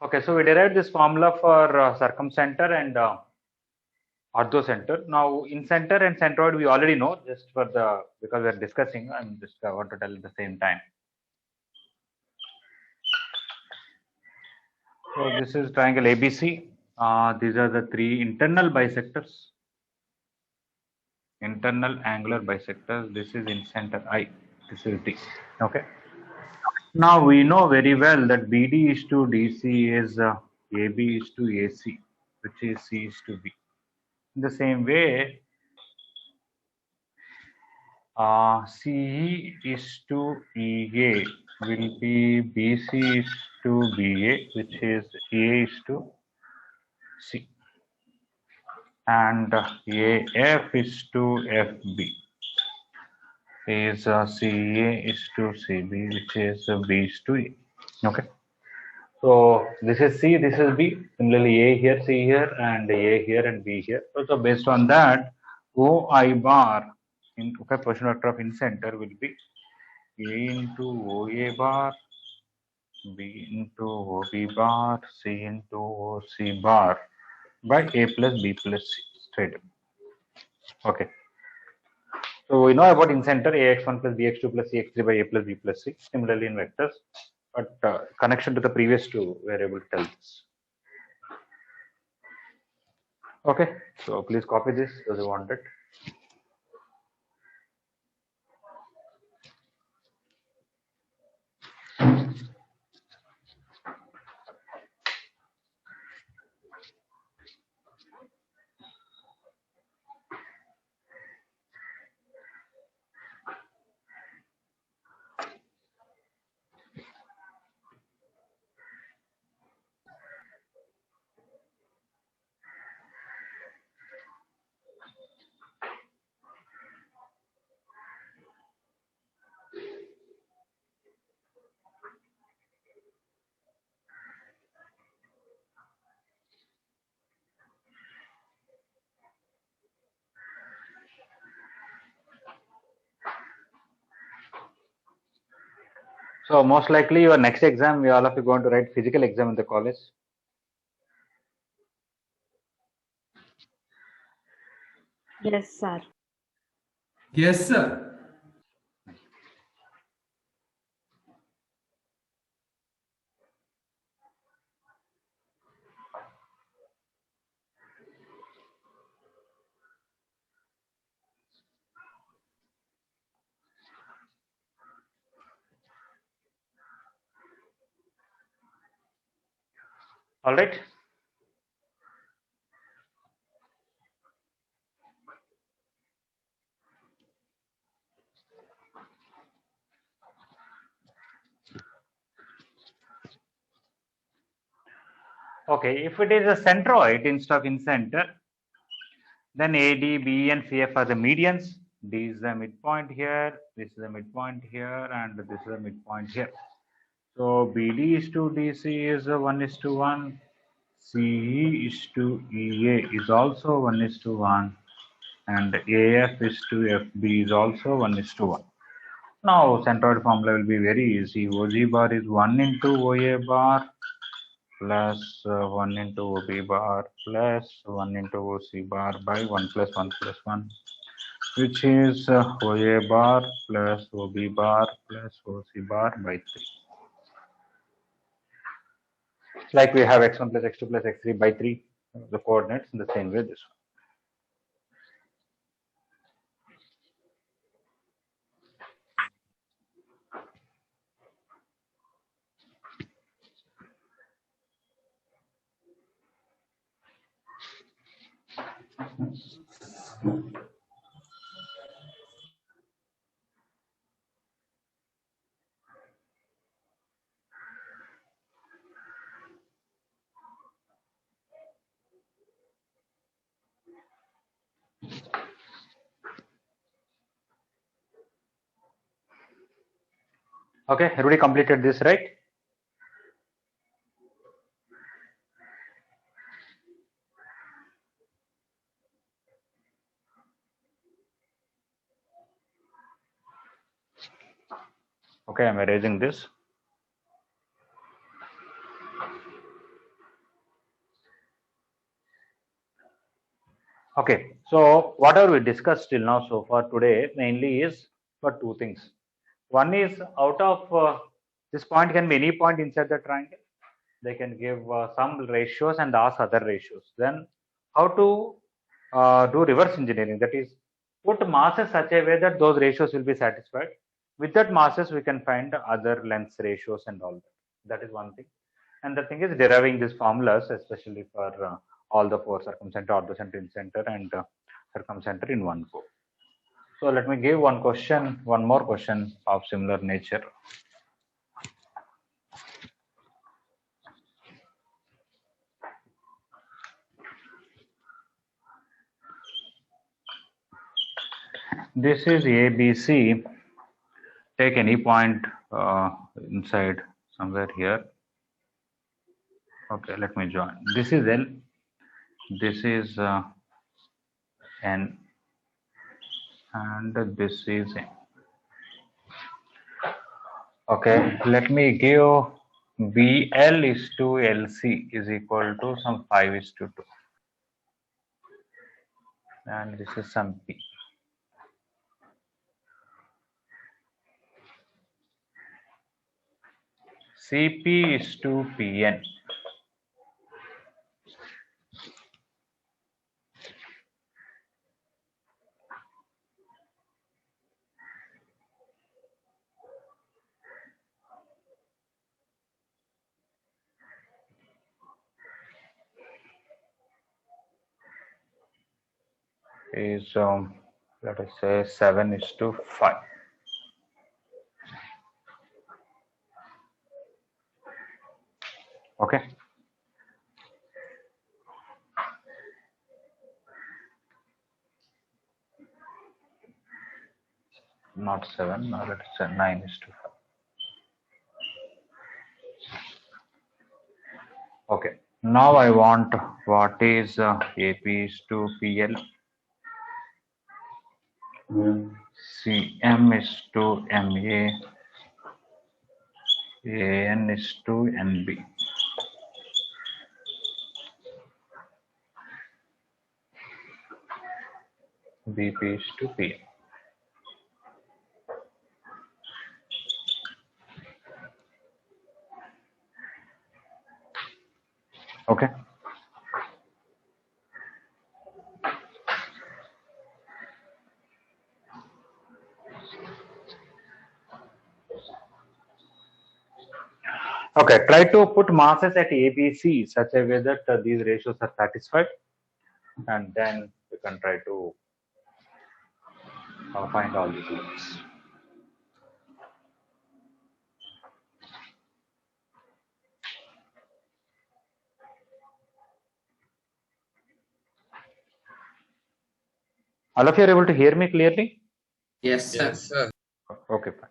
Okay, so we derived this formula for circumcenter and orthocenter. Now, in center and centroid, we already know, just for the because we are discussing. I'm just I want to tell at the same time. So this is triangle ABC. These are the three internal bisectors, internal angular bisectors. This is in center I. This is D. Okay. Now we know very well that BD is to DC is AB is to AC, which is C is to B. In the same way, CE is to EA will be BC is to BA, which is A is to C, and AF is to FB is CA is to CB, which is B is to A. Okay. So this is C, this is B. Similarly, A here, C here, and A here and B here. So based on that, OI bar in position vector of in center will be A into OA bar, B into OB bar, C into OC bar by A plus B plus C straight. Okay. So we know about in center AX1 plus BX2 plus CX3 by A plus B plus C. Similarly in vectors, but connection to the previous two, we are able to tell this. Okay, so please copy this as you want it. So most likely your next exam, we all of you going to write physical exam in the college. Yes, sir. Yes, sir. All right. Okay, if it is a centroid instead of in center, then AD, B, and CF are the medians. D is the midpoint here, this is the midpoint here, and this is the midpoint here. So BD is to DC is 1:1. CE is to EA is also 1:1, and AF is to FB is also 1:1. Now centroid formula will be very easy. OG bar is 1 into OA bar plus 1 into OB bar plus 1 into OC bar by 1 plus 1 plus 1, which is OA bar plus OB bar plus OC bar by 3. Like we have x1 plus x2 plus x3 by 3, the coordinates in the same way this one. Okay, everybody completed this, right? Okay, I'm erasing this. Okay, so whatever we discussed till now so far today mainly is for two things. One is out of this point can be any point inside the triangle. They can give some ratios and ask other ratios. Then how to do reverse engineering, that is put masses such a way that those ratios will be satisfied. With that masses we can find other lengths ratios and all that. That is one thing. And the thing is deriving these formulas, especially for all the four circumcenter, orthocenter, incenter, and circumcenter in one go. So let me give one more question of similar nature. This is ABC. Take any point inside somewhere here. Okay, let me join. This is L. This is N. And this is N. Okay, let me give BL is to LC is equal to some 5 is to 2. And this is some P. CP is to PN. Is let us say 7 is to 5. Okay. Not 7, no, let us say 9 is to 5. Okay. Now I want what is AP is to PL. CM is to MA. AN is to NB. BP is to PM. Okay. Okay, try to put masses at ABC such a way that these ratios are satisfied, and then you can try to find all these lengths. All of you are able to hear me clearly? Yes, sir. Yes, sir. Okay, fine.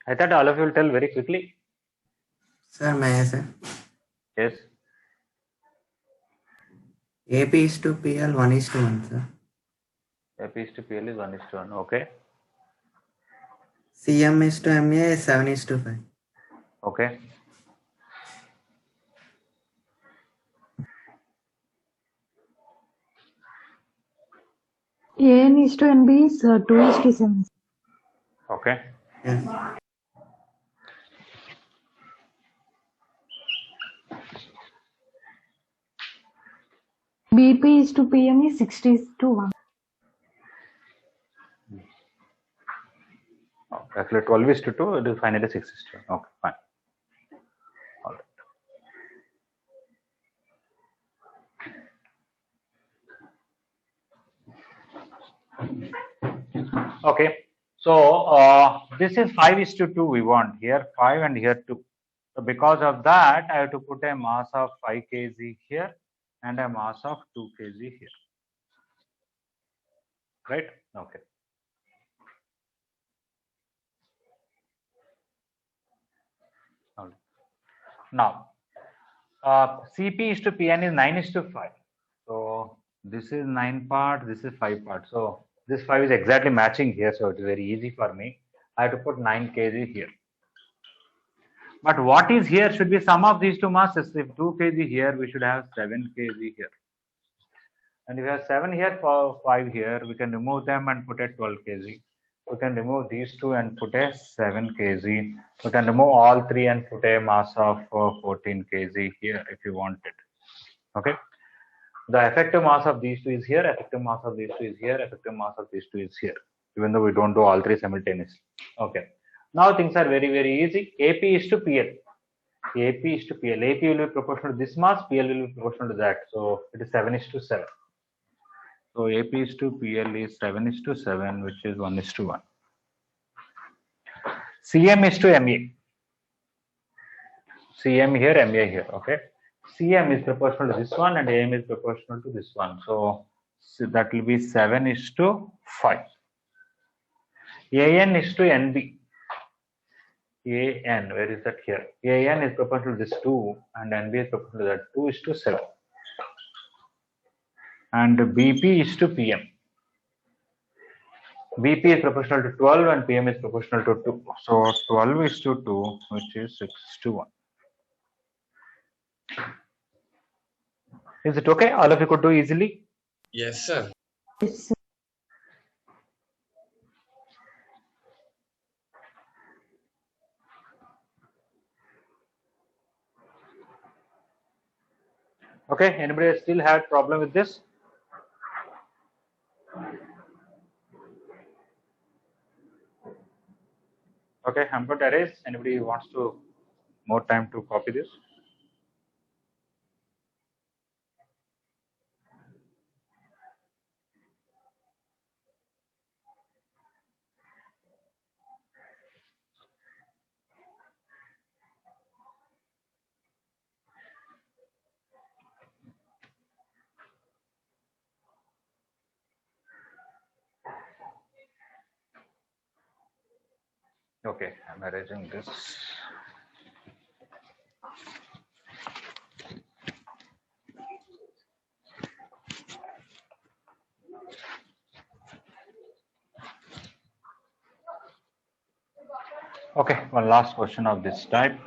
I thought all of you will tell very quickly. Sir, may I say? Yes. AP is to PL 1 is to 1, sir. AP is to PL is 1 is to 1. Okay. CM is to MA 7 is to 5. Okay. AN is to NB is 2 is to 7. Okay. Yes. BP is to PM is 60 is to 1. Actually, 12 is to 2, it is finally 6 is to 1. Okay, fine. All right. Okay. So this is 5 is to 2 we want. Here 5 and here 2. So because of that, I have to put a mass of 5 kg here and a mass of 2 kg here. Right? Okay. All right. Now, CP is to PN is 9 is to 5. So this is 9 part, this is 5 part. So this 5 is exactly matching here. So it is very easy for me. I have to put 9 kg here. But what is here should be sum of these two masses. If 2 kg here, we should have 7 kg here. And if we have 7 here, 5 here, we can remove them and put a 12 kg. We can remove these two and put a 7 kg. We can remove all three and put a mass of 14 kg here if you want it. Okay. The effective mass of these two is here, effective mass of these two is here, effective mass of these two is here, even though we don't do all three simultaneously. Okay. Now things are very, very easy. AP is to PL. AP is to PL. AP will be proportional to this mass, PL will be proportional to that. So it is 7 is to 7. So AP is to PL is 7 is to 7, which is 1 is to 1. CM is to MA. CM here, MA here. Okay. CM is proportional to this one and AM is proportional to this one. So that will be 7 is to 5. AN is to NB. AN, where is that here? AN is proportional to this 2 and NB is proportional to that 2 is to 7. And BP is to PM. BP is proportional to 12 and PM is proportional to 2. So 12 is to 2, which is 6 to 1. Is it okay? All of you could do easily? Yes, sir. Yes, sir. Okay, anybody still had problem with this? Okay, I'm going to erase. Anybody wants to more time to copy this? Okay, I'm erasing this. Okay, one last question of this type.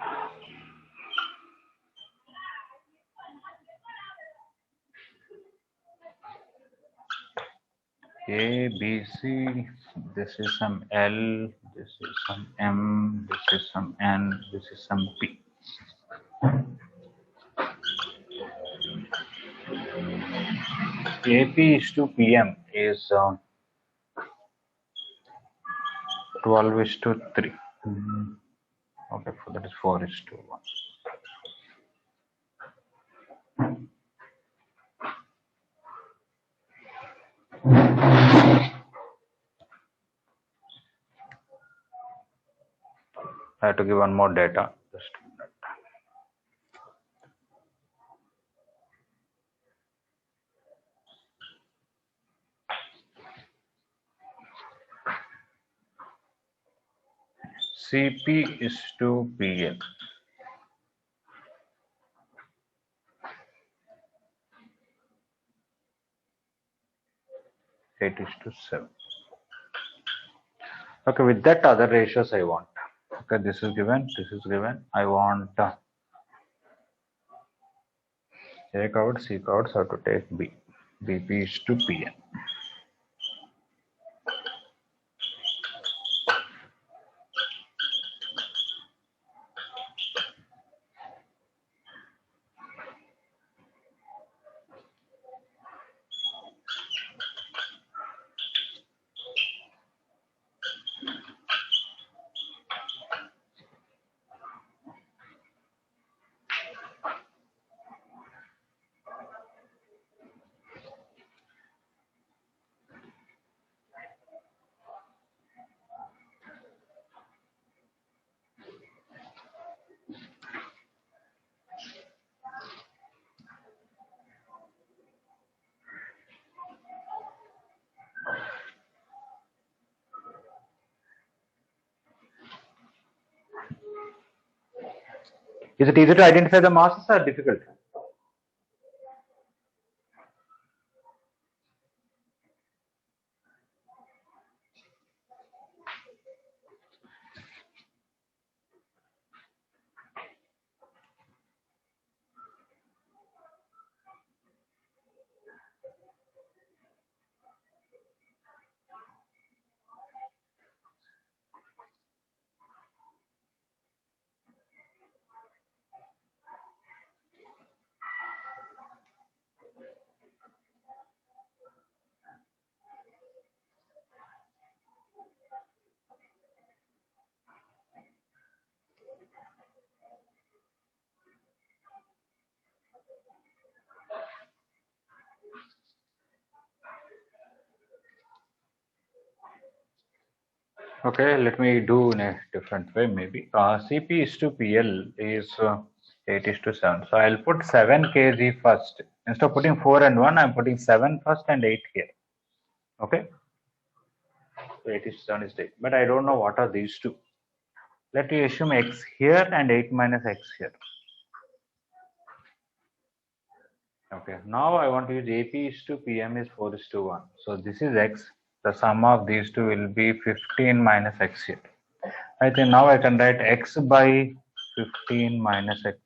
A, B, C, this is some L, this is some M, this is some N, this is some P. AP is to PM is 12 is to 3. Okay, so that is 4 is to 1. I have to give one more data. Just a minute. CP is to PL. Eight is to 7. Okay, with that other ratios I want. Okay, this is given, this is given. I want A covered, C covered, so I have to take B. BP is to PN. Is it easy to identify the masses or difficult? Okay, let me do in a different way maybe. CP is to PL is 8 is to 7. So I'll put 7 kg first. Instead of putting 4 and 1, I'm putting 7 first and 8 here. Okay. So 8 is 7 is 8. But I don't know what are these two. Let me assume x here and 8 minus x here. Okay. Now I want to use AP is to PM is 4 is to 1. So this is x. The sum of these two will be 15 minus x here. I think now I can write x by 15 minus x.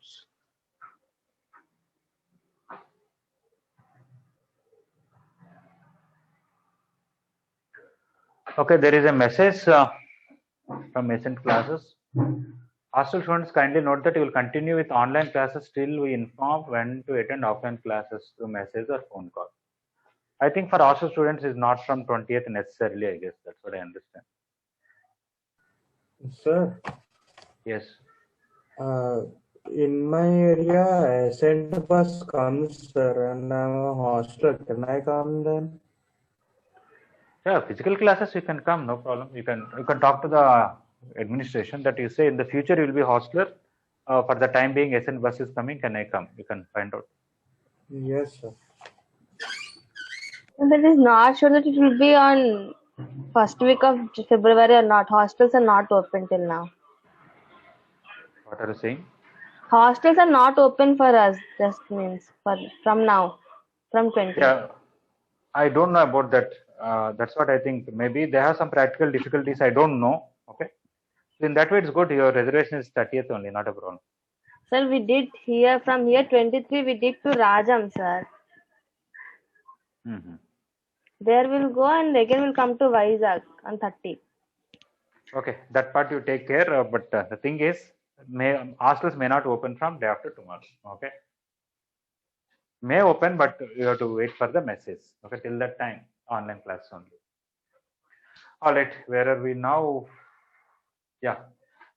Okay, there is a message from recent classes. Hostel students, kindly note that you will continue with online classes till we inform when to attend offline classes through message or phone call. I think for hostel students is not from 20th necessarily, I guess. That's what I understand. Sir, Yes. in my area, sent bus comes, sir, and I'm a hostel. Can I come then? Yeah, physical classes you can come, no problem. You can talk to the administration that you say in the future you will be hostler. For the time being, SN bus is coming. Can I come? You can find out. Yes, sir. That is not sure that it will be on first week of February or not. Hostels are not open till now. What are you saying? Hostels are not open for us. Just means from now, from 20. Yeah, I don't know about that. That's what I think. Maybe they have some practical difficulties. I don't know. Okay. So in that way, it's good. Your reservation is 30th only, not a problem. Sir, we did here from here 23. We did to Rajam, sir. Mm-hmm. There we'll go and again we'll come to Vizag on 30. Okay, that part you take care. But the thing is, hostels may not open from day after tomorrow. Okay. May open, but you have to wait for the message. Okay, till that time, online class only. All right, where are we now? Yeah.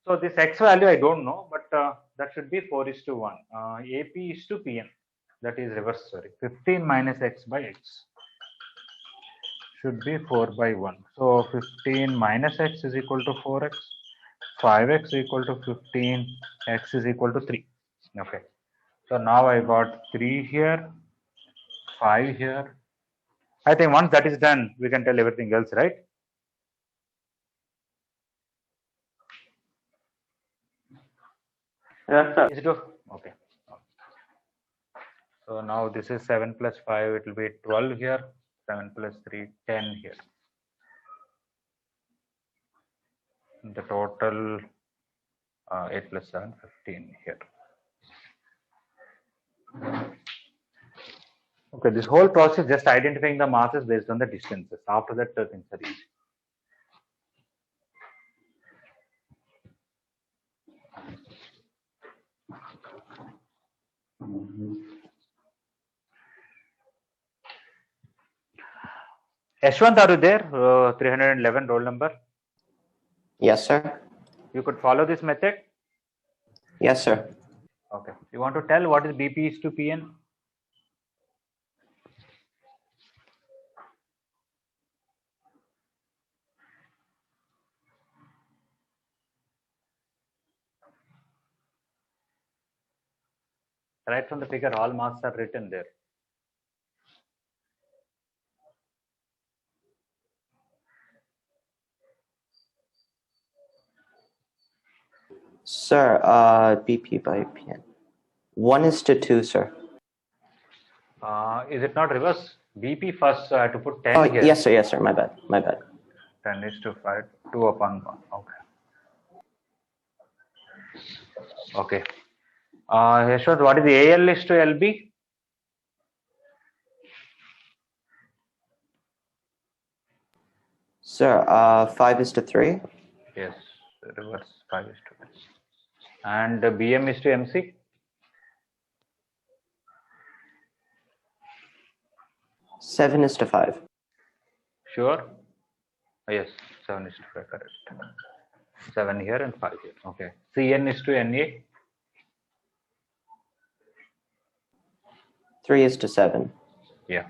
So this x value I don't know, but that should be 4 is to 1. AP is to PM. That is reverse, sorry. 15 minus x by x should be 4 by 1. So 15 minus x is equal to 4x. 5x equal to 15. X is equal to 3. Okay. So now I got 3 here, 5 here. I think once that is done, we can tell everything else, right? Yes, sir. Is it okay? So now this is 7 plus 5, it will be 12 here, 7 plus 3, 10 here. The total 8 plus 7, 15 here. Okay, this whole process just identifying the masses based on the distances. After that, things are easy. Yashwant, are you there? 311 roll number. Yes, sir. You could follow this method. Yes, sir. Okay. You want to tell what is BP is to PN? Right from the figure, all masses are written there. Sir, BP by PN. 1:2, sir. Is it not reverse? BP first, so I have to put 10 Oh, here. yes, sir. My bad. 10:5, 2/1. Okay. Okay. Yashwant, what is the AL is to LB? Sir, 5:3. Yes, reverse 5:1. And BM is to MC? 7:5. Sure? Yes, 7:5, correct. 7 here and 5 here. Okay. CN is to NA? 3:7. Yeah.